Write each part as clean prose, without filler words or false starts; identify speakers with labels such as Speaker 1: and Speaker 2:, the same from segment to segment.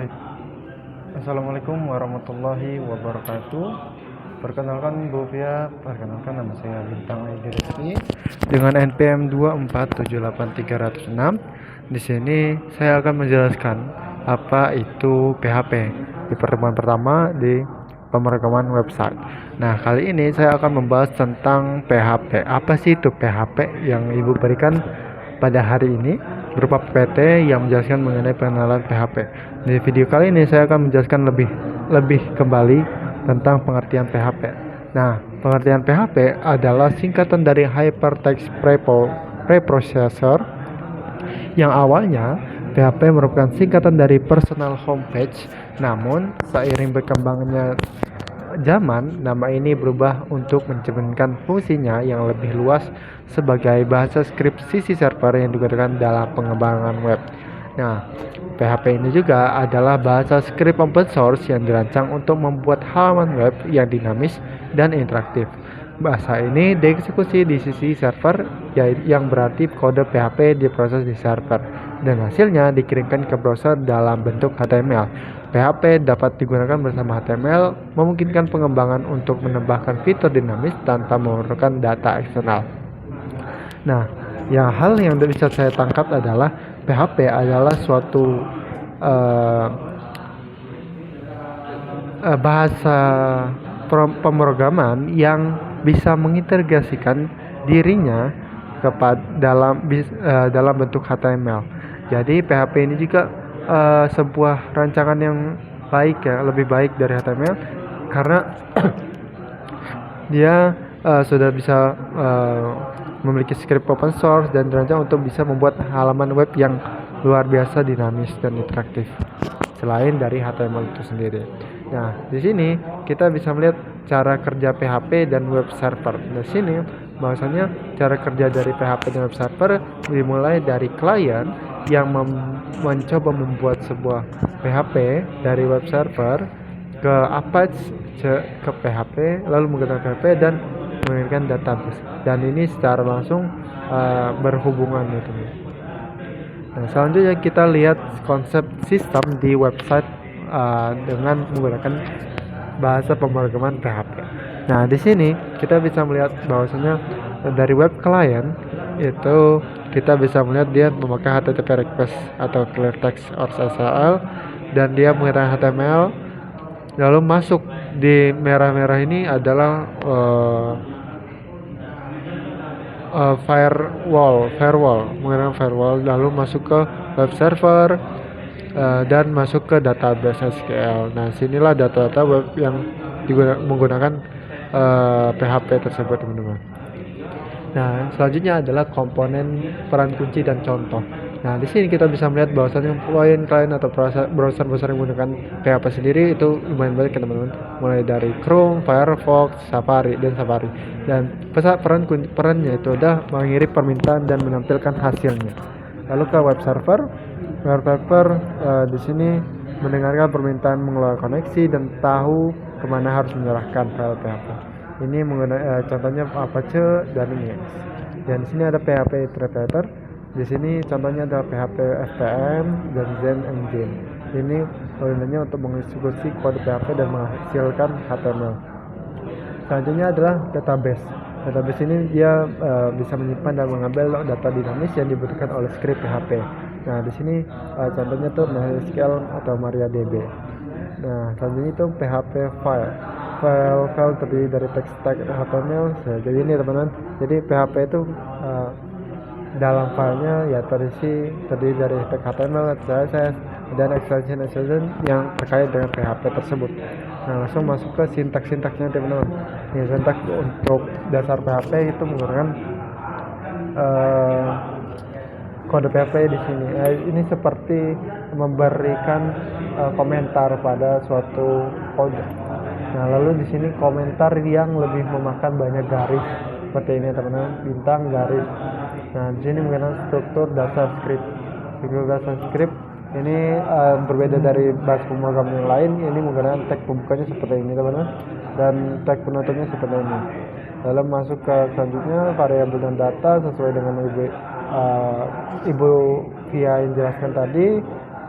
Speaker 1: Baik. Assalamualaikum warahmatullahi wabarakatuh. Perkenalkan Bu Fia, perkenalkan nama saya Bintang Aidi Rizky dengan NPM 2478306. Di sini saya akan menjelaskan apa itu PHP di pertemuan pertama di pemrograman website. Nah, kali ini saya akan membahas tentang PHP. Apa sih itu PHP yang Ibu berikan pada hari ini berupa PPT yang menjelaskan mengenai pengenalan PHP. Di video kali ini saya akan menjelaskan lebih kembali tentang pengertian PHP. Nah, pengertian PHP adalah singkatan dari Hypertext Preprocessor yang awalnya PHP merupakan singkatan dari Personal Homepage. Namun, seiring berkembangnya zaman, nama ini berubah untuk mencerminkan fungsinya yang lebih luas sebagai bahasa script sisi server yang digunakan dalam pengembangan web. Nah, PHP ini juga adalah bahasa script open source yang dirancang untuk membuat halaman web yang dinamis dan interaktif. Bahasa ini dieksekusi di sisi server, yang berarti kode PHP diproses di server dan hasilnya dikirimkan ke browser dalam bentuk HTML. PHP dapat digunakan bersama HTML, memungkinkan pengembangan untuk menambahkan fitur dinamis tanpa memerlukan data eksternal. Nah, hal yang bisa saya tangkap adalah PHP adalah suatu bahasa pemrograman yang bisa mengintegrasikan dirinya dalam bentuk HTML. Jadi PHP ini juga sebuah rancangan yang baik, ya, lebih baik dari HTML karena dia sudah bisa memiliki script open source dan dirancang untuk bisa membuat halaman web yang luar biasa dinamis dan interaktif selain dari HTML itu sendiri. Nah, di sini kita bisa melihat cara kerja PHP dan web server. Di sini bahwasanya cara kerja dari PHP dan web server dimulai dari klien yang mencoba membuat sebuah PHP dari web server ke Apache ke PHP, lalu menggunakan PHP dan mengirimkan database, dan ini secara langsung berhubungan gitu. Nah, selanjutnya kita lihat konsep sistem di website dengan menggunakan bahasa pemrograman PHP. Nah, di sini kita bisa melihat bahwasanya dari web client itu kita bisa melihat dia memakai HTTP request atau clear text or SSL, dan dia menggunakan HTML. Lalu masuk di merah-merah ini adalah firewall, menggunakan firewall, lalu masuk ke web server dan masuk ke database SQL. Nah, sinilah data-data web yang menggunakan PHP tersebut, teman-teman. Nah, selanjutnya adalah komponen, peran kunci, dan contoh. Nah, di sini kita bisa melihat bahwasanya klien atau browser yang menggunakan PHP sendiri itu lumayan banyak, teman-teman. Mulai dari Chrome, Firefox, Safari. Dan perannya itu adalah mengirim permintaan dan menampilkan hasilnya. Lalu ke web server di sini mendengarkan permintaan, mengelola koneksi, dan tahu kemana harus menyerahkan file PHP. Ini menggunakan contohnya Apache dan Nginx. Dan di sini ada PHP interpreter. Di sini contohnya ada PHP FPM dan Zen Engine. Ini gunanya untuk mengeksekusi kode PHP dan menghasilkan HTML. Selanjutnya adalah database. Database ini dia bisa menyimpan dan mengambil data dinamis yang dibutuhkan oleh script PHP. Nah, di sini contohnya tuh MySQL atau MariaDB. Nah, selanjutnya itu PHP file terdiri dari teks tag HTML. Jadi ini, teman-teman. Jadi PHP itu dalam filenya ya terdiri dari tag HTML, CSS, dan extension yang terkait dengan PHP tersebut. Nah, langsung masuk ke sintaksnya, teman-teman. Ini sintaks untuk dasar PHP itu menggunakan kode PHP di sini. Ini seperti memberikan komentar pada suatu kode. Nah, lalu di sini komentar yang lebih memakan banyak garis seperti ini, teman-teman, bintang, garis. Nah, di sini menggunakan struktur dasar script. Ini berbeda dari bahasa pemrograman yang lain. Ini menggunakan tag pembukanya seperti ini, teman-teman, dan tag penutupnya seperti ini. Lalu masuk ke selanjutnya variabel dan data sesuai dengan Ibu Fia yang jelaskan tadi.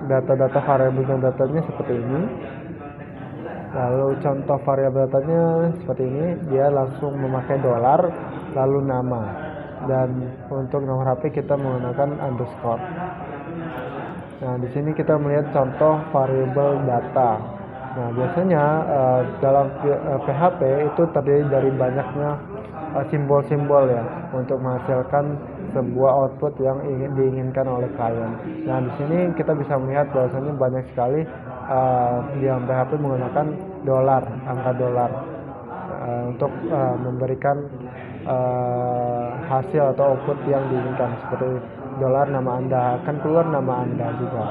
Speaker 1: data-data variabel dan datanya seperti ini. Lalu contoh variabel datanya seperti ini, dia langsung memakai dolar lalu nama, dan untuk nomor HP kita menggunakan underscore. Nah, di sini kita melihat contoh variabel data. Nah, biasanya dalam PHP itu terdiri dari banyaknya simbol-simbol ya untuk menghasilkan sebuah output yang diinginkan oleh klien. Nah, di sini kita bisa melihat bahwasanya banyak sekali di dalam PHP menggunakan dolar, angka dolar untuk memberikan hasil atau output yang diinginkan, seperti dolar nama Anda, akan keluar nama Anda juga.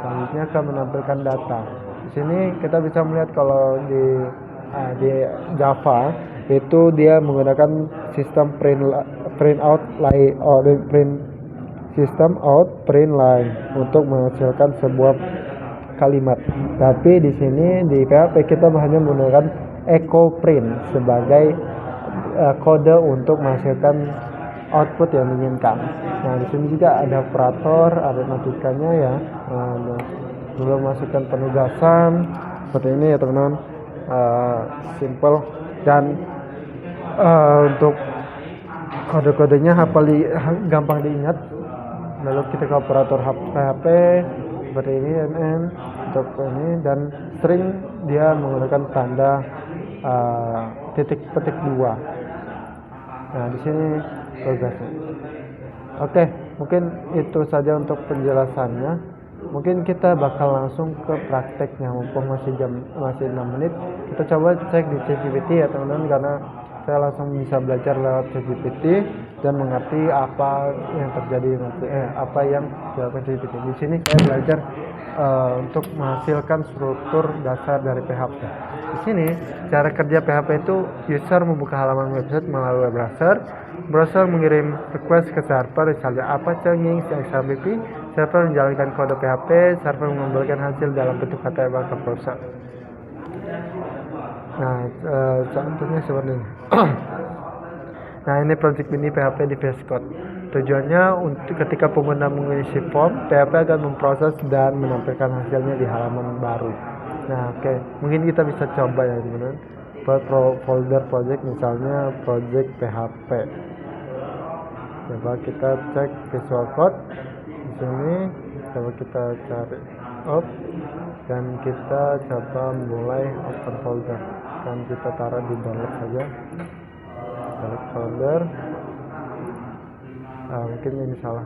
Speaker 1: Selanjutnya akan menampilkan data. Di sini kita bisa melihat kalau di Java itu dia menggunakan sistem print out line untuk menghasilkan sebuah kalimat. Tapi di sini di PHP kita hanya menggunakan echo print sebagai kode untuk menghasilkan output yang diinginkan. Nah, di sini juga ada operator aritmatikanya ya. Belum masukkan penugasan seperti ini ya teman-teman. Simple, dan untuk kode-kodenya gampang diingat. Lalu kita ke operator PHP seperti ini, NN untuk ini, dan string dia menggunakan tanda titik petik 2. Nah, di sini tugasnya. Oke, mungkin itu saja untuk penjelasannya. Mungkin kita bakal langsung ke prakteknya, mumpung masih 6 menit. Kita coba cek di ChatGPT ya teman-teman, karena saya langsung bisa belajar lewat ChatGPT dan mengerti apa yang terjadi apa yang dilakukan ChatGPT. Di sini saya belajar untuk menghasilkan struktur dasar dari PHP. Di sini cara kerja PHP itu user membuka halaman website melalui web browser mengirim request ke server, misalnya Apache Nginx XMPP, server menjalankan kode PHP, server mengembalikan hasil dalam bentuk HTML ke browser. Nah, contohnya seperti ini. Nah, ini project mini PHP di VS Code. Tujuannya untuk ketika pengguna mengisi form, PHP akan memproses dan menampilkan hasilnya di halaman baru. Nah, oke. Mungkin kita bisa coba ya teman-teman. Buat folder project, misalnya project PHP. Coba kita cek Visual Code. Di sini coba kita cari dan kita coba mulai open folder. Dan kita taruh di download saja. Download folder. Mungkin ini salah.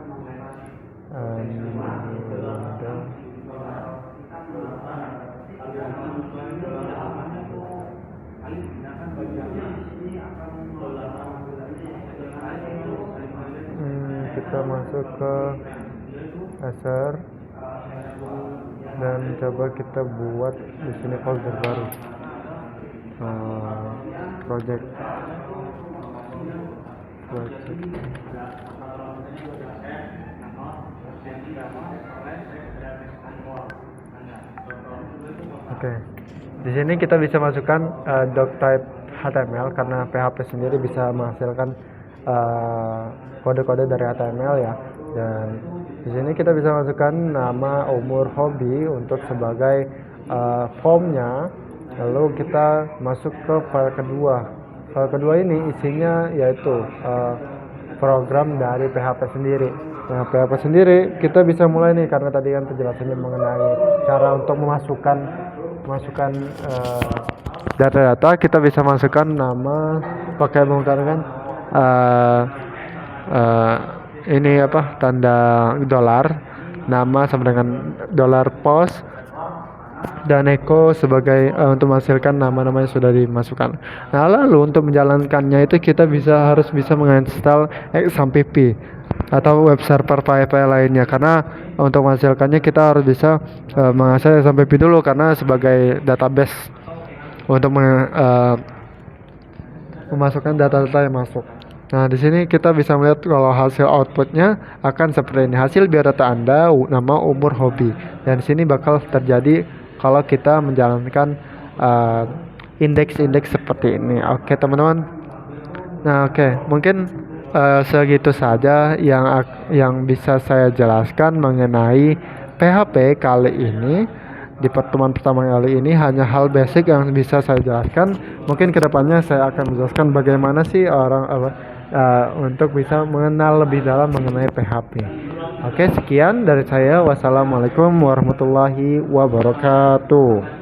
Speaker 1: Kita masuk ke Azure dan coba kita buat di sini folder baru, project. Oke. Di sini kita bisa masukkan doctype HTML karena PHP sendiri bisa menghasilkan kode-kode dari HTML ya. Dan di sini kita bisa masukkan nama, umur, hobi untuk sebagai formnya. Lalu kita masuk ke file kedua. File kedua ini isinya yaitu program dari PHP sendiri. Nah, PHP sendiri kita bisa mulai nih, karena tadi kan penjelasannya mengenai cara untuk memasukkan data-data. Kita bisa masukkan nama pakai menggunakan ini tanda dolar, nama sama dengan dolar post, dan echo sebagai untuk menghasilkan nama-nama yang sudah dimasukkan. Nah, lalu untuk menjalankannya itu kita harus bisa menginstal XAMPP atau web server PHP lainnya, karena untuk menghasilkannya kita harus bisa mengakses XAMPP dulu karena sebagai database untuk memasukkan data-data yang masuk. Nah, di sini kita bisa melihat kalau hasil outputnya akan seperti ini. Hasil biodata Anda, nama, umur, hobi. Dan di sini bakal terjadi kalau kita menjalankan indeks-indeks seperti ini. Oke, teman-teman. Nah, mungkin segitu saja yang bisa saya jelaskan mengenai PHP kali ini di pertemuan pertama kali ini hanya hal basic yang bisa saya jelaskan. Mungkin kedepannya saya akan menjelaskan bagaimana sih untuk bisa mengenal lebih dalam mengenai PHP. Oke, sekian dari saya. Wassalamualaikum warahmatullahi wabarakatuh.